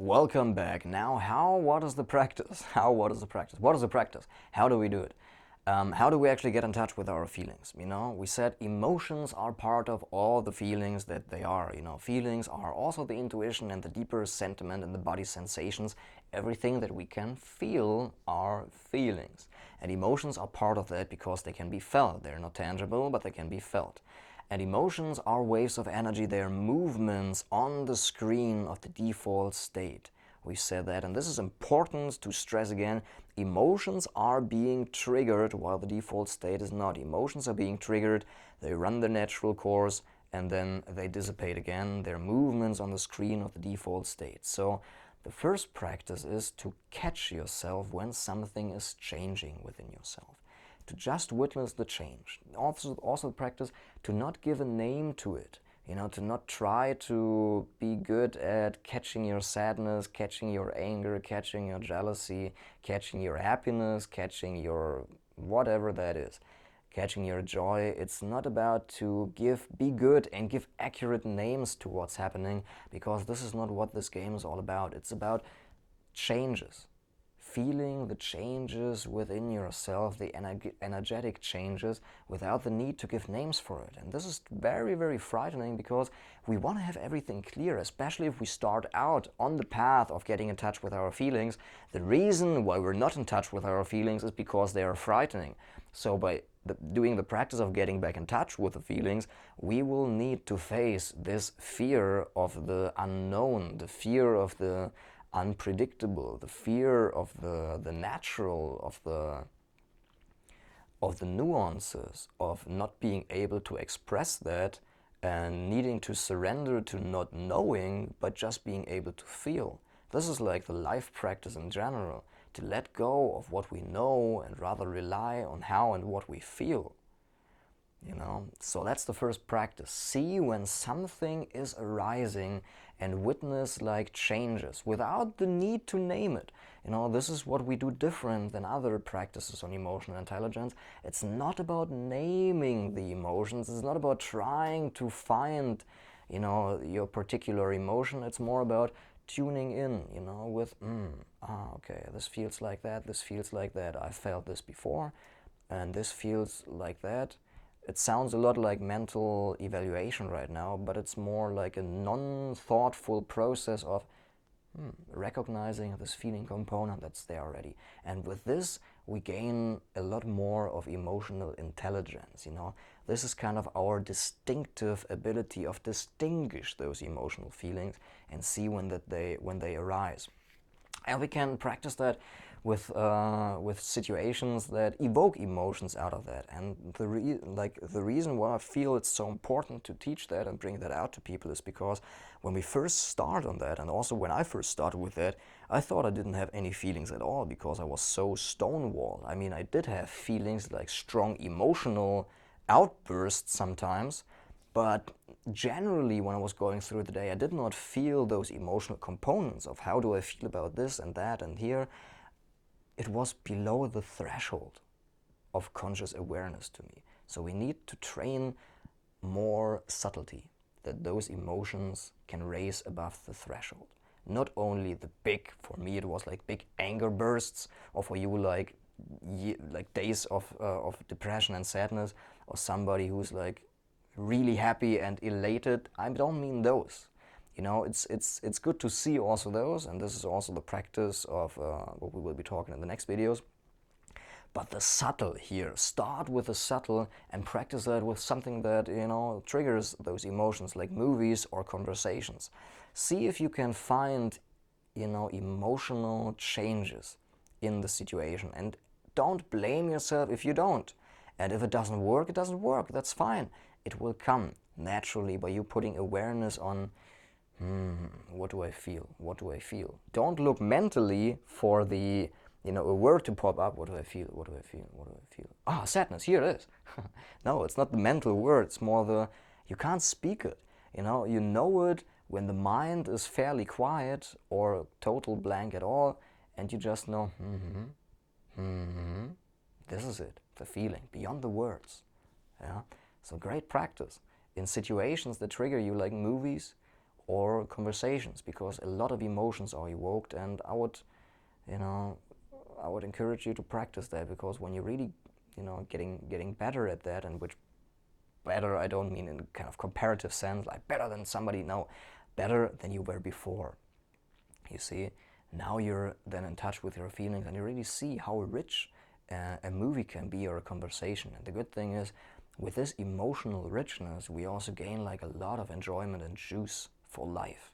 Welcome back. Now, what is the practice? What is the practice? How do we do it? How do we actually get in touch with our feelings? We said emotions are part of all the feelings that they are. Feelings are also the intuition and the deeper sentiment and the body sensations. Everything that we can feel are feelings. And emotions are part of that because they can be felt. They're not tangible, but they can be felt. And emotions are waves of energy. They are movements on the screen of the default state. We said that, and this is important to stress again. Emotions are being triggered while the default state is not. Emotions are being triggered, they run their natural course, and then they dissipate again. They're movements on the screen of the default state. So the first practice is to catch yourself when something is changing within yourself. To just witness the change. Also practice to not give a name to it. To not try to be good at catching your sadness, catching your anger, catching your jealousy, catching your happiness, catching your whatever that is, catching your joy. It's not about to be good and give accurate names to what's happening, because this is not what this game is all about. It's about changes. Feeling the changes within yourself, the energetic changes, without the need to give names for it. And this is very, very frightening, because we want to have everything clear, especially if we start out on the path of getting in touch with our feelings. The reason why we're not in touch with our feelings is because they are frightening. So by doing the practice of getting back in touch with the feelings, we will need to face this fear of the unknown, the fear of the unpredictable, the fear of the natural, of the nuances, of not being able to express that and needing to surrender to not knowing, but just being able to feel. This is like the life practice in general, to let go of what we know and rather rely on how and what we feel. So that's the first practice. See when something is arising and witness like changes without the need to name it. This is what we do different than other practices on emotional intelligence. It's not about naming the emotions. It's not about trying to find, your particular emotion. It's more about tuning in, with, okay, this feels like that, this feels like that. I felt this before, and this feels like that. It sounds a lot like mental evaluation right now, but it's more like a non-thoughtful process of recognizing this feeling component that's there already. And with this, we gain a lot more of emotional intelligence. This is kind of our distinctive ability of distinguish those emotional feelings and see when they arise. And we can practice that with situations that evoke emotions out of that. And the reason why I feel it's so important to teach that and bring that out to people is because when we first start on that, and also when I first started with that, I thought I didn't have any feelings at all because I was so stonewalled. I mean, I did have feelings like strong emotional outbursts sometimes, but generally, when I was going through the day, I did not feel those emotional components of how do I feel about this and that and here. It was below the threshold of conscious awareness to me. So we need to train more subtlety, that those emotions can raise above the threshold. Not only the big, for me it was like big anger bursts, or for you like days of depression and sadness, or somebody who's like really happy and elated. I don't mean those. It's good to see also those, and this is also the practice of what we will be talking in the next videos. But the subtle here, start with the subtle and practice that with something that triggers those emotions, like movies or conversations. See if you can find emotional changes in the situation, and don't blame yourself if you don't. And if it doesn't work, it doesn't work. That's fine. It will come naturally by you putting awareness on, what do I feel? What do I feel? Don't look mentally for the, a word to pop up. What do I feel? What do I feel? What do I feel? Ah, sadness, here it is. No, it's not the mental word. It's more you can't speak it. You know it when the mind is fairly quiet or total blank at all, and you just know, this is it, the feeling, beyond the words. Yeah. So great practice in situations that trigger you, like movies or conversations, because a lot of emotions are evoked, and I would encourage you to practice that, because when you're really getting better at that, and which better I don't mean in kind of comparative sense, like better than somebody, no, better than you were before. You see, now you're then in touch with your feelings, and you really see how rich a movie can be, or a conversation. And the good thing is, with this emotional richness, we also gain like a lot of enjoyment and juice for life.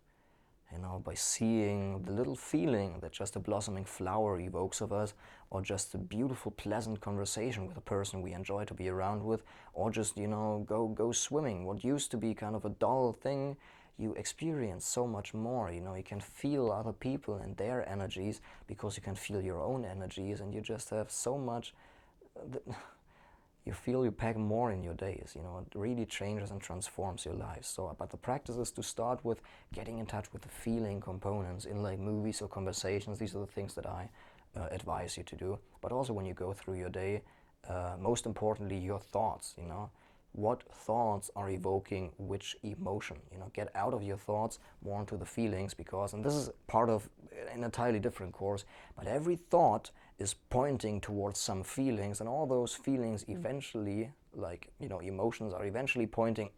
By seeing the little feeling that just a blossoming flower evokes of us, or just a beautiful, pleasant conversation with a person we enjoy to be around with, or just, go swimming. What used to be kind of a dull thing, you experience so much more. You can feel other people and their energies, because you can feel your own energies, and you just have so much. You feel you pack more in your days. It really changes and transforms your life. So, but the practice is to start with getting in touch with the feeling components in like movies or conversations. These are the things that I advise you to do. But also when you go through your day, most importantly, your thoughts. What thoughts are evoking which emotion? Get out of your thoughts, more into the feelings, because, and this is part of an entirely different course, but every thought is pointing towards some feelings, and all those feelings eventually, like, emotions are eventually pointing,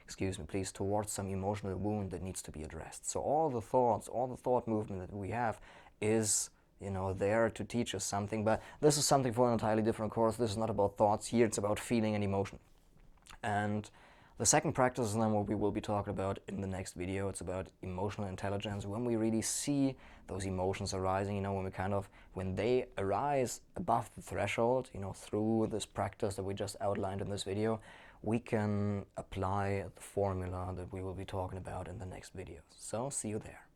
excuse me please, towards some emotional wound that needs to be addressed. So all the thoughts, all the thought movement that we have is, there to teach us something, but this is something for an entirely different course. This is not about thoughts here, it's about feeling and emotion. And the second practice is then what we will be talking about in the next video. It's about emotional intelligence. When we really see those emotions arising, when they arise above the threshold, through this practice that we just outlined in this video, we can apply the formula that we will be talking about in the next video. So see you there.